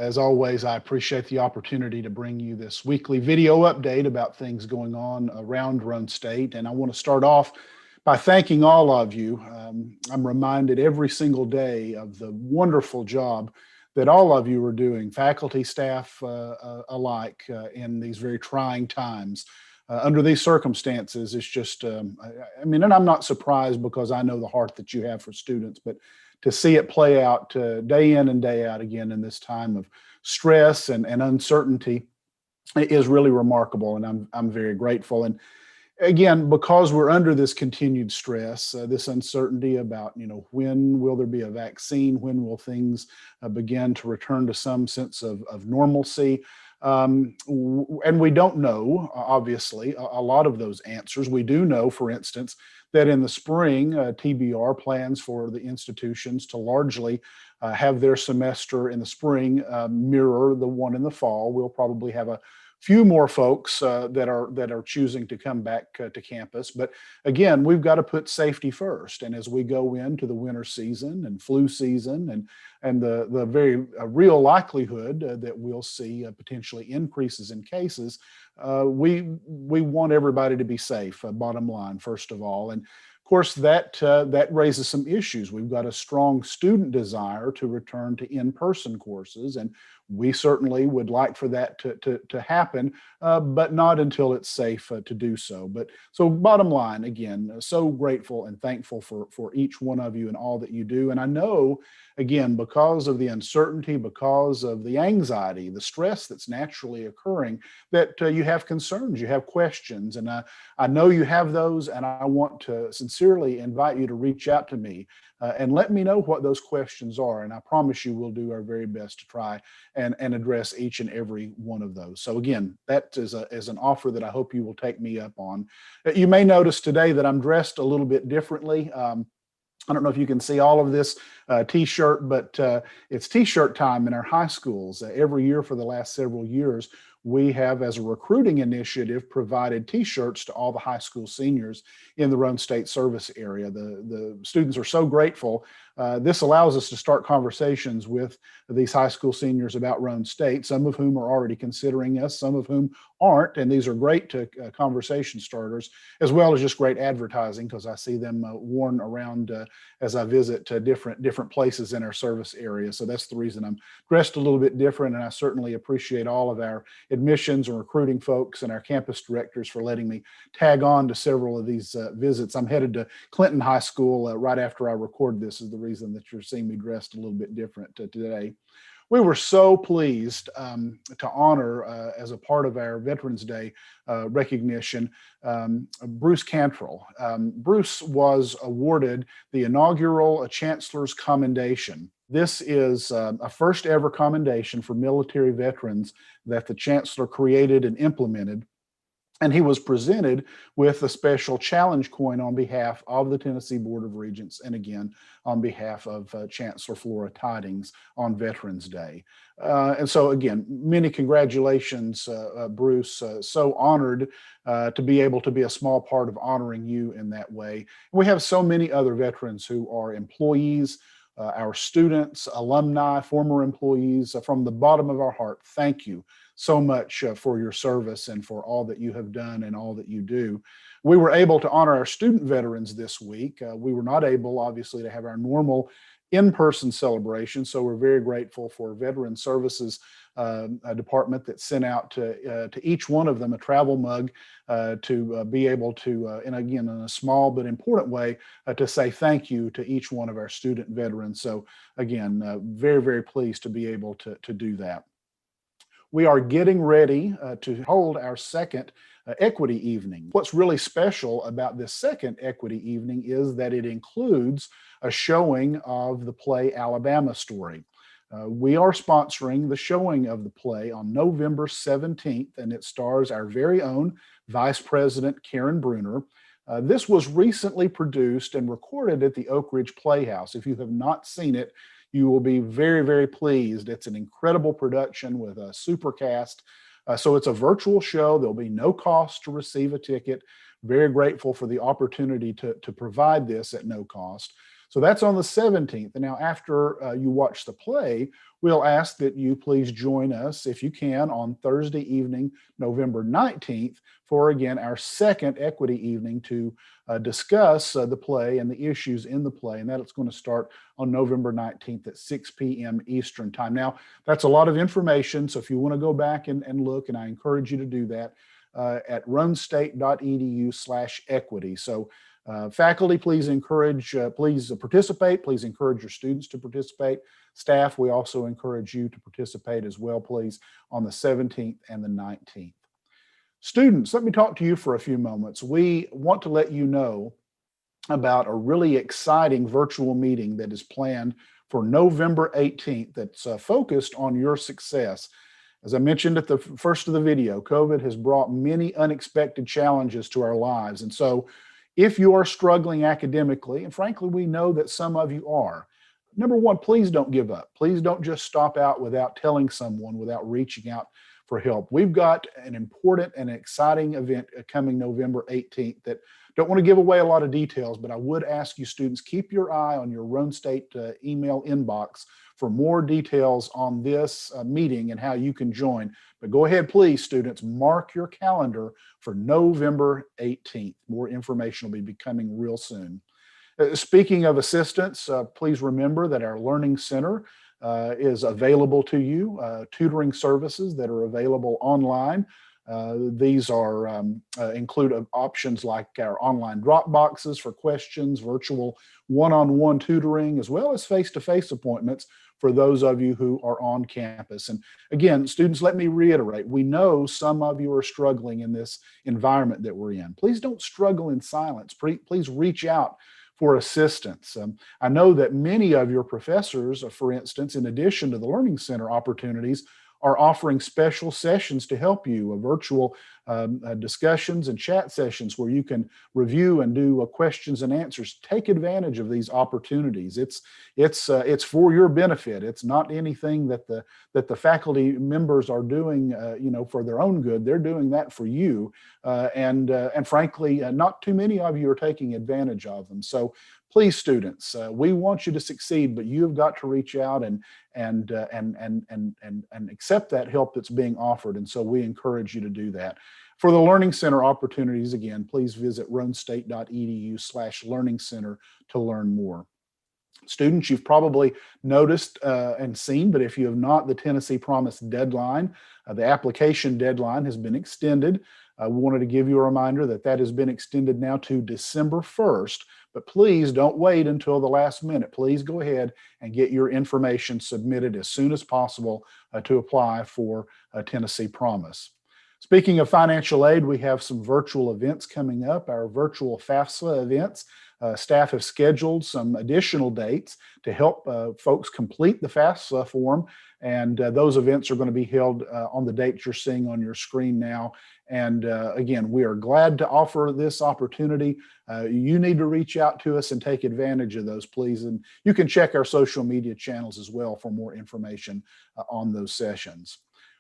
As always, I appreciate the opportunity to bring you this weekly video update about things going on around Roane State. And I want to start off by thanking all of you. I'm reminded every single day of the wonderful job that all of you are doing, faculty, staff alike, in these very trying times. Under these circumstances, it's just, I mean, and I'm not surprised because I know the heart that you have for students, but to see it play out day in and day out again in this time of stress and uncertainty is really remarkable, and I'm very grateful. And again, because we're under this continued stress, this uncertainty about, when will there be a vaccine, when will things begin to return to some sense of normalcy. And we don't know, obviously, a lot of those answers. We do know, for instance, that in the spring, TBR plans for the institutions to largely have their semester in the spring mirror the one in the fall. We'll probably have a few more folks that are choosing to come back to campus. But again, we've got to put safety first. And as we go into the winter season and flu season and the very real likelihood that we'll see potentially increases in cases, we want everybody to be safe, bottom line, first of all. And of course, that raises some issues. We've got a strong student desire to return to in-person courses, and we certainly would like for that to happen, but not until it's safe to do so. But so bottom line, again, so grateful and thankful for each one of you and all that you do. And I know, again, because of the uncertainty, because of the anxiety, the stress that's naturally occurring, that you have concerns, you have questions, and I know you have those, and I want to sincerely invite you to reach out to me and let me know what those questions are. And I promise you we'll do our very best to try and address each and every one of those. So again, that is an offer that I hope you will take me up on. You may notice today that I'm dressed a little bit differently. I don't know if you can see all of this t-shirt, but it's t-shirt time in our high schools. Every year for the last several years, we have, as a recruiting initiative, provided t-shirts to all the high school seniors in the Roane State service area. The students are so grateful. This allows us to start conversations with these high school seniors about Roane State, some of whom are already considering us, some of whom aren't, and these are great conversation starters, as well as just great advertising, because I see them worn around as I visit different places in our service area. So that's the reason I'm dressed a little bit different, and I certainly appreciate all of our admissions and recruiting folks and our campus directors for letting me tag on to several of these visits. I'm headed to Clinton High School right after I record this, is the reason that you're seeing me dressed a little bit different today. We were so pleased to honor, as a part of our Veterans Day recognition, Bruce Cantrell. Bruce was awarded the inaugural Chancellor's Commendation. This is a first ever commendation for military veterans that the Chancellor created and implemented. And he was presented with a special challenge coin on behalf of the Tennessee Board of Regents, and again, on behalf of Chancellor Flora Tidings on Veterans Day. And so again, many congratulations, Bruce. So honored to be able to be a small part of honoring you in that way. We have so many other veterans who are employees, our students, alumni, former employees. From the bottom of our heart, thank you so much for your service and for all that you have done and all that you do. We were able to honor our student veterans this week. We were not able, obviously, to have our normal in-person celebration, so we're very grateful for Veteran Services department that sent out to each one of them a travel mug to be able to, and again, in a small but important way, to say thank you to each one of our student veterans. So again, very, very pleased to be able to do that. We are getting ready to hold our second equity evening. What's really special about this second equity evening is that it includes a showing of the play Alabama Story. We are sponsoring the showing of the play on November 17th, and it stars our very own Vice President Karen Bruner. This was recently produced and recorded at the Oak Ridge Playhouse. If you have not seen it, you will be very, very pleased. It's an incredible production with a super cast. So it's a virtual show. There'll be no cost to receive a ticket. Very grateful for the opportunity to provide this at no cost. So that's on the 17th. And now after you watch the play, we'll ask that you please join us, if you can, on Thursday evening, November 19th, for again, our second equity evening to discuss the play and the issues in the play. And that's going to start on November 19th at 6 p.m. Eastern time. Now, that's a lot of information. So if you want to go back and look, and I encourage you to do that at roanstate.edu/equity. So faculty, please participate. Please encourage your students to participate. Staff, we also encourage you to participate as well, please, on the 17th and the 19th. Students, let me talk to you for a few moments. We want to let you know about a really exciting virtual meeting that is planned for November 18th that's focused on your success. As I mentioned at the first of the video, COVID has brought many unexpected challenges to our lives. And so if you are struggling academically, and frankly, we know that some of you are, number one, please don't give up. Please don't just stop out without telling someone, without reaching out for help. We've got an important and exciting event coming November 18th that don't want to give away a lot of details, but I would ask you students, keep your eye on your Roane State email inbox for more details on this meeting and how you can join. But go ahead, please, students, mark your calendar for November 18th. More information will be coming real soon. Speaking of assistance, please remember that our Learning Center is available to you, tutoring services that are available online. These are include options like our online drop boxes for questions, virtual one-on-one tutoring, as well as face-to-face appointments for those of you who are on campus. And again, students, let me reiterate, we know some of you are struggling in this environment that we're in. Please don't struggle in silence. Please reach out for assistance. I know that many of your professors, for instance, in addition to the Learning Center opportunities, are offering special sessions to help you, virtual discussions and chat sessions where you can review and do questions and answers. Take advantage of these opportunities. It's for your benefit. It's not anything that the faculty members are doing, for their own good. They're doing that for you, and frankly, not too many of you are taking advantage of them. So please, students, we want you to succeed, but you've got to reach out and accept that help that's being offered. And so we encourage you to do that. For the Learning Center opportunities, again, please visit roanstate.edu/learning center to learn more. Students, you've probably noticed and seen, but if you have not, the Tennessee Promise deadline, the application deadline has been extended. We wanted to give you a reminder that that has been extended now to December 1st, but please don't wait until the last minute. Please go ahead and get your information submitted as soon as possible to apply for Tennessee Promise. Speaking of financial aid, we have some virtual events coming up, our virtual FAFSA events. Staff have scheduled some additional dates to help folks complete the FAFSA form, and those events are going to be held on the dates you're seeing on your screen now. And again, we are glad to offer this opportunity. You need to reach out to us and take advantage of those, please. And you can check our social media channels as well for more information on those sessions.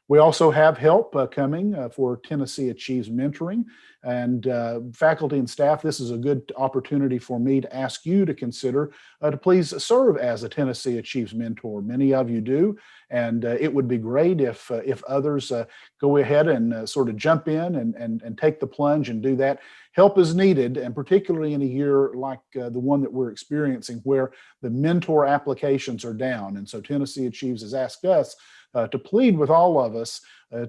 We also have help coming for Tennessee Achieves Mentoring. And faculty and staff, this is a good opportunity for me to ask you to consider to please serve as a Tennessee Achieves mentor. Many of you do, and it would be great if others go ahead and sort of jump in and take the plunge and do that. Help is needed, and particularly in a year like the one that we're experiencing where the mentor applications are down. And so Tennessee Achieves has asked us to plead with all of us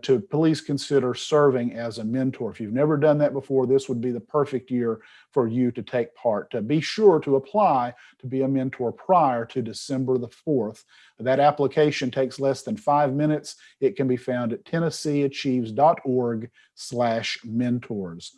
to please consider serving as a mentor. If you've never done that before, this would be the perfect year for you to take part. Be sure to apply to be a mentor prior to December the 4th. That application takes less than 5 minutes. It can be found at tennesseeachieves.org/mentors.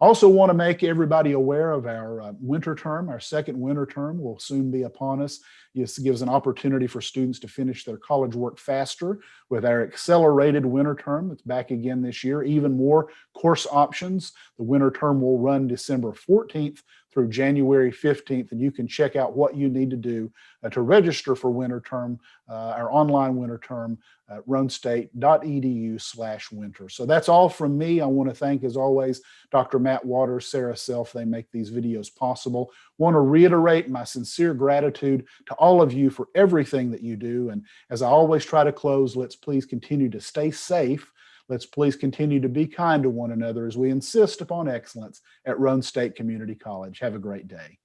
Also want to make everybody aware of our winter term. Our second winter term will soon be upon us. This gives an opportunity for students to finish their college work faster with our accelerated winter term. It's back again this year. Even more course options. The winter term will run December 14th through January 15th, and you can check out what you need to do to register for winter term, our online winter term at roanstate.edu/winter. So that's all from me. I want to thank, as always, Dr. Matt Waters, Sarah Self. They make these videos possible. Want to reiterate my sincere gratitude to all of you for everything that you do. And as I always try to close, let's please continue to stay safe. Let's please continue to be kind to one another as we insist upon excellence at Roane State Community College. Have a great day.